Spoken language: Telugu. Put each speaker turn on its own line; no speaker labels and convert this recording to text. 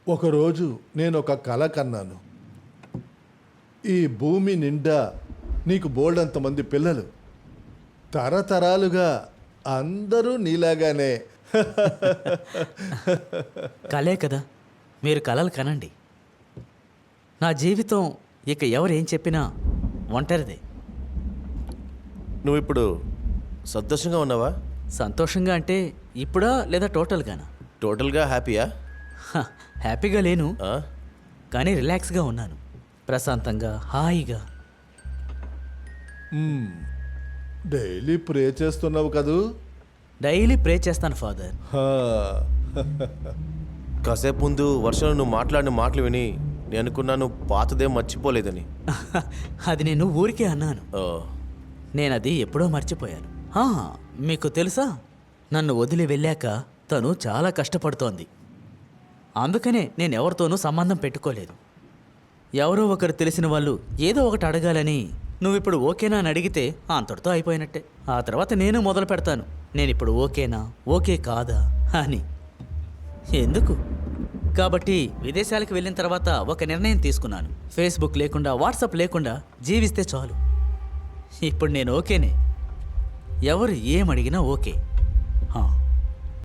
ఒకరోజు నేను ఒక కల కన్నాను. ఈ భూమి నిండా నీకు బోల్డంతమంది పిల్లలు, తరతరాలుగా అందరూ నీలాగానే.
కలే కదా, మీరు కలలు కనండి. నా జీవితం ఇక ఎవరేం చెప్పినా ఒంటరిదే.
నువ్వు ఇప్పుడు సంతోషంగా ఉన్నావా?
సంతోషంగా అంటే ఇప్పుడా లేదా టోటల్గానా?
టోటల్గా హ్యాపీయా?
హ్యాపీగా లేను,
ఆ?
కానీ రిలాక్స్గా ఉన్నాను, ప్రశాంతంగా హాయిగా.
డైలీ ప్రే చేస్తున్నావు కదూ?
డైలీ ప్రే చేస్తాను ఫాదర్.
హా.
కాసేపు ముందు వర్షంలో నువ్వు మాట్లాడిన మాటలు విని నేను అనుకున్నాను పాతదేం మర్చిపోలేదని.
అది నేను ఊరికే అన్నాను,
ఓ,
నేనది ఎప్పుడో మర్చిపోయాను. మీకు తెలుసా, నన్ను వదిలి వెళ్ళాక తను చాలా కష్టపడుతోంది. అందుకనే నేను ఎవరితోనూ సంబంధం పెట్టుకోలేదు. ఎవరో ఒకరు తెలిసిన వాళ్ళు ఏదో ఒకటి అడగాలని, నువ్విప్పుడు ఓకేనా అని అడిగితే అంతటితో అయిపోయినట్టే. ఆ తర్వాత నేను మొదలు పెడతాను, నేనిప్పుడు ఓకేనా, ఓకే కాదా అని. ఎందుకు? కాబట్టి విదేశాలకు వెళ్ళిన తర్వాత ఒక నిర్ణయం తీసుకున్నాను. ఫేస్బుక్ లేకుండా, వాట్సాప్ లేకుండా జీవిస్తే చాలు. ఇప్పుడు నేను ఓకేనే, ఎవరు ఏమడిగినా ఓకే.